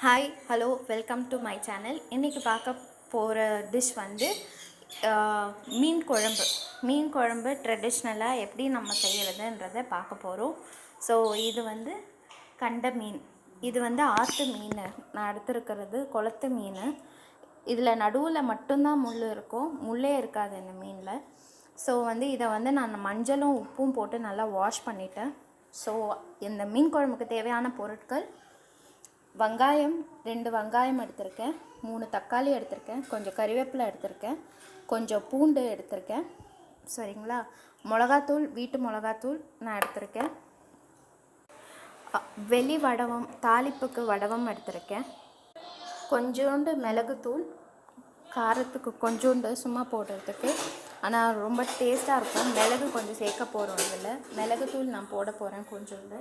Hi hello welcome to my channel. இன்றைக்கி பார்க்க போகிற டிஷ் வந்து மீன் குழம்பு ட்ரெடிஷ்னலாக எப்படி நம்ம செய்கிறதுன்றதை பார்க்க போகிறோம். ஸோ இது வந்து கண்ட மீன், இது வந்து ஆற்று மீன். நான் எடுத்துருக்கிறது குளத்து மீன். இதில் நடுவில் மட்டும்தான் முள் இருக்கும், முள்ளே இருக்காது இந்த மீனில். ஸோ வந்து இதை வந்து நான் மஞ்சளும் உப்பும் போட்டு நல்லா வாஷ் பண்ணிட்டேன். ஸோ இந்த மீன் குழம்புக்கு தேவையான பொருட்கள்: வெங்காயம் 2 வெங்காயம் எடுத்திருக்கேன், 3 தக்காளி எடுத்திருக்கேன், கொஞ்சம் கறிவேப்பிலை எடுத்திருக்கேன், கொஞ்சம் பூண்டு எடுத்திருக்கேன், சரிங்களா. மிளகாத்தூள், வீட்டு மிளகாத்தூள் நான் எடுத்திருக்கேன். வெளி வடவம், தாளிப்புக்கு வடவம் எடுத்திருக்கேன். கொஞ்சோண்டு மிளகுத்தூள், காரத்துக்கு கொஞ்சோண்டு சும்மா போடுறதுக்கு, ஆனால் ரொம்ப டேஸ்ட்டாக இருக்கும். மிளகு கொஞ்சம் சேர்க்க போகிறோம். இதில் மிளகுத்தூள் நான் போட போகிறேன் கொஞ்சோண்டு.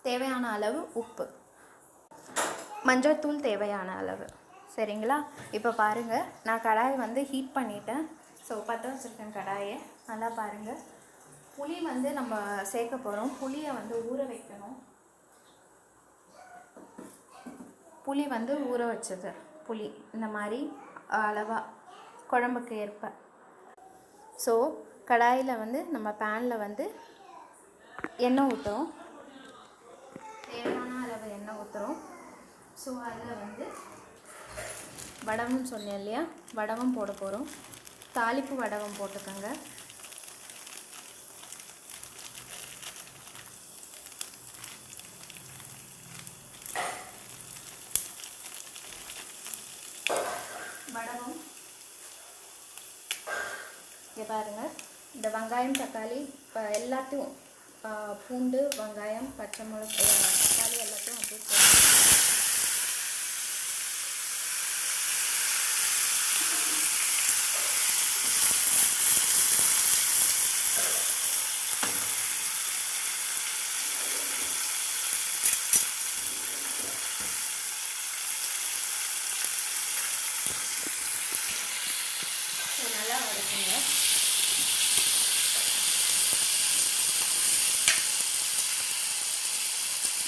தேவையான அளவு உப்பு, மஞ்சள் தூள் தேவையான அளவு, சரிங்களா. இப்போ பாருங்கள், நான் கடாயை வந்து ஹீட் பண்ணிட்டேன். ஸோ பற்ற வச்சுருக்கேன் கடாயை. நல்லா பாருங்கள், புளி வந்து நம்ம சேர்க்க போகிறோம். புளியை வந்து ஊற வைக்கணும். புளி வந்து ஊற வச்சது புளி இந்த மாதிரி அளவாக குழம்புக்கு ஏற்ப. ஸோ கடாயில் வந்து நம்ம பேனில் வந்து எண்ணெய் ஊற்றுறோம். தேவையான அளவு எண்ணெய் ஊற்றுறோம். ஸோ அதில் வந்து வடவம் சொன்னேன் இல்லையா, வடவம் போட போகிறோம். தாளிப்பு வடவம் போட்டுக்கோங்க. வடவம் இங்கே பாருங்கள், இந்த வெங்காயம் தக்காளி எல்லாத்தையும், பூண்டு வெங்காயம் பச்சை மிளகாய் தக்காளி எல்லாத்தையும் அப்படியே போட்டு நல்லா வதக்குங்க.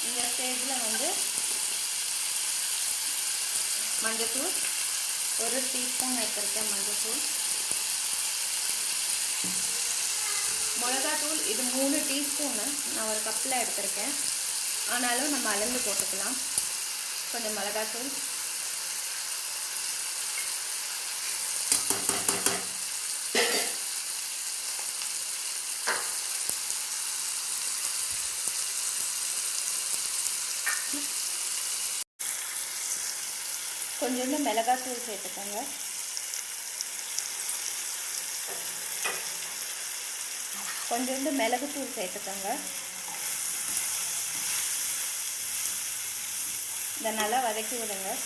இந்த ஸ்டேஜில் வந்து மஞ்சத்தூள் 1 டீஸ்பூன் எடுத்துருக்கேன். மஞ்சத்தூள், மிளகாத்தூள் இது 3 டீஸ்பூனு நான் ஒரு கப்பில் எடுத்திருக்கேன். ஆனாலும் நம்ம அளந்து போட்டுக்கலாம். கொஞ்சம் மிளகாத்தூள், கொஞ்சோண்டு மிளகாத்தூள் சேர்த்துக்கோங்க. கொஞ்சோண்டு மிளகுத்தூள் சேர்த்துக்கோங்க. இதை நல்லா வதக்கி விடுங்க.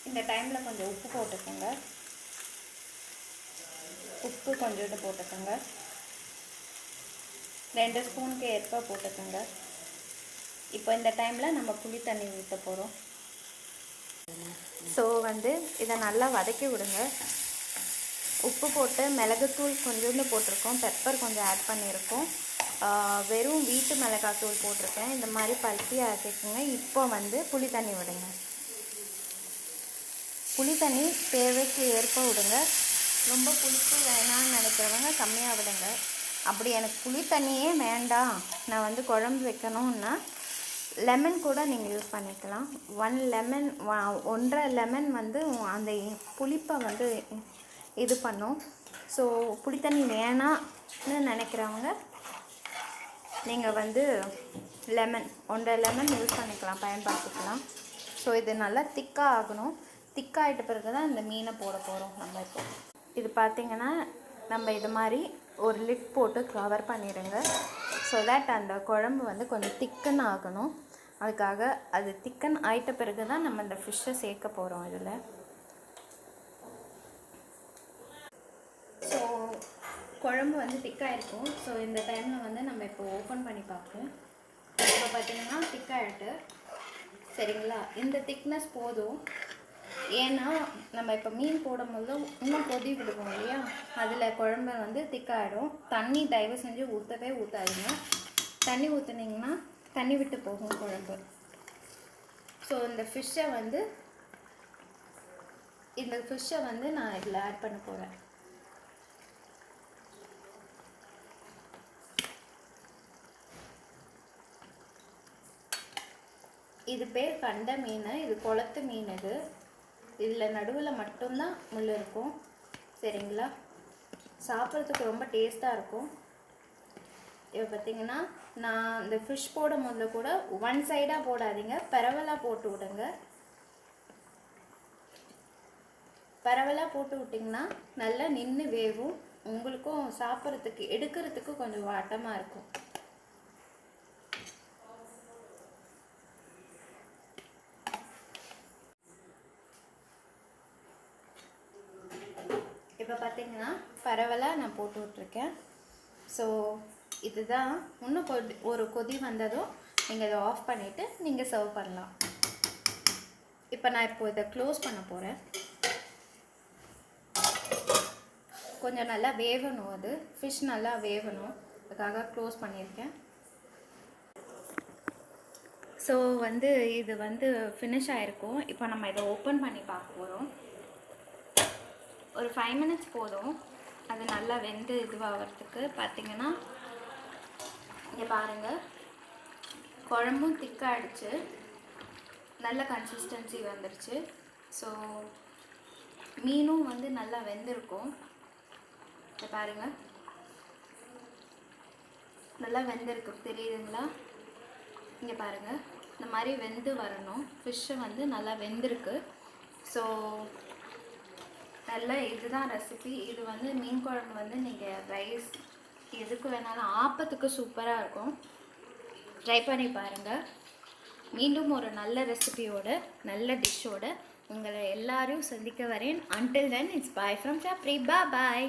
இந்த டைமில் கொஞ்சம் உப்பு போட்டுக்கோங்க. உப்பு கொஞ்சோண்டு போட்டுக்கோங்க. 2 ஸ்பூனுக்கு ஏற்ப போட்டுக்கோங்க. இப்போ இந்த டைமில் நம்ம புளி தண்ணி ஊற்ற போகிறோம். ஸோ வந்து இதை நல்லா வதக்கி விடுங்க. உப்பு போட்டு மிளகுத்தூள் கொஞ்சோண்டு போட்டிருக்கோம், பெப்பர் கொஞ்சம் ஆட் பண்ணியிருக்கோம், வெறும் வீட்டு மிளகாத்தூள் போட்டிருக்கேன். இந்த மாதிரி பருத்தி ஆக்கிக்கோங்க. இப்போ வந்து புளி தண்ணி விடுங்க. புளி தண்ணி தேவைக்கு ஏற்ப விடுங்க. ரொம்ப புளிப்பு வேணான்னு நினைக்கிறவங்க கம்மியாக விடுங்க. அப்படி எனக்கு புளி தண்ணியே வேண்டாம், நான் வந்து குழம்பு வைக்கணும்னா லெமன் கூட நீங்கள் யூஸ் பண்ணிக்கலாம். 1.5 லெமன் வந்து அந்த புளிப்பை வந்து இது பண்ணும். ஸோ புளி தண்ணி வேணான்னு நினைக்கிறவங்க நீங்கள் வந்து லெமன் 1.5 லெமன் யூஸ் பண்ணிக்கலாம், பயன்படுத்திக்கலாம். ஸோ இது நல்லா திக்காக ஆகணும். திக்காகிட்ட பிறகு தான் இந்த மீனை போட போகிறோம் நம்ம. இப்போ இது பார்த்திங்கன்னா நம்ம இது மாதிரி ஒரு லிட் போட்டு கவர் பண்ணிடுங்க. ஸோ தட் அந்த குழம்பு வந்து கொஞ்சம் திக்கன் ஆகணும். அதுக்காக அது திக்கன் ஆகிட்ட பிறகு தான் நம்ம இந்த ஃபிஷ்ஷை சேர்க்க போகிறோம் இதில். ஸோ குழம்பு வந்து திக்காக இருக்கும். ஸோ இந்த டைமில் வந்து நம்ம இப்போ ஓப்பன் பண்ணி பார்ப்போம். இப்போ பார்த்திங்கன்னா திக்காகிட்டு, சரிங்களா. இந்த திக்னஸ் போதும். ஏன்னா நம்ம இப்போ மீன் போடும்போது இன்னும் கொதி விடுவோம் இல்லையா, அதில் குழம்பு வந்து திக்காகிடும். தண்ணி தயவு செஞ்சு ஊற்றவே ஊற்றாதீங்க. தண்ணி ஊற்றுனீங்கன்னா தண்ணி விட்டு போகும் குழம்பு. ஸோ இந்த ஃபிஷ்ஷை வந்து நான் இதில் ஆட் பண்ண போகிறேன். இது பேர் கண்ட மீன், இது குளத்து மீன். இதில் நடுவில் மட்டும்தான் முள் இருக்கும். சரிங்களா, சாப்பிட்றதுக்கு ரொம்ப டேஸ்ட்டாக இருக்கும். இப்போ பார்த்தீங்கன்னா நான் இந்த ஃபிஷ் போடும் போது கூட ஒன் சைடாக போடாதீங்க, பரவலாக போட்டு விடுங்க. பரவலாக போட்டு விட்டிங்கன்னா நல்லா நின்று வேகும். உங்களுக்கும் சாப்பிட்றதுக்கு எடுக்கிறதுக்கு கொஞ்சம் வாட்டமாக இருக்கும். இப்போ பார்த்தீங்கன்னா பரவலாக நான் போட்டு விட்ருக்கேன். ஸோ இதுதான். இன்னும் ஒரு கொதி வந்ததும் நீங்கள் இதை ஆஃப் பண்ணிவிட்டு நீங்கள் சர்வ் பண்ணலாம். இப்போ நான் இதை க்ளோஸ் பண்ண போகிறேன். கொஞ்சம் நல்லா வேகணும், அது ஃபிஷ் நல்லா வேகணும், அதுக்காக க்ளோஸ் பண்ணியிருக்கேன். ஸோ இது ஃபினிஷ் ஆகிருக்கும். இப்போ நம்ம இதை ஓப்பன் பண்ணி பார்க்க போகிறோம். ஒரு 5 மினிட்ஸ் போதும் அது நல்லா வெந்து இதுவாகிறதுக்கு. பார்த்திங்கன்னா இங்கே பாருங்கள், குழம்பும் திக்காகிடுச்சு, நல்ல கன்சிஸ்டன்சி வந்துடுச்சு. ஸோ மீனும் நல்லா வெந்திருக்கும். இங்கே பாருங்கள், நல்லா வெந்திருக்கு, தெரியுதுங்களா? இங்கே பாருங்கள், இந்த மாதிரி வெந்து வரணும். ஃபிஷ்ஷு நல்லா வெந்திருக்கு. ஸோ நல்ல இதுதான் ரெசிபி. இது மீன் குழம்பு நீங்கள் ரைஸ் எதுக்கு வேணாலும், ஆப்பத்துக்கு சூப்பராக இருக்கும். ட்ரை பண்ணி பாருங்கள். மீண்டும் ஒரு நல்ல ரெசிபியோட நல்ல டிஷ்ஷோட உங்களை எல்லாரையும் சந்திக்க வரேன். Until then, it's bye from Chapri. Bye bye.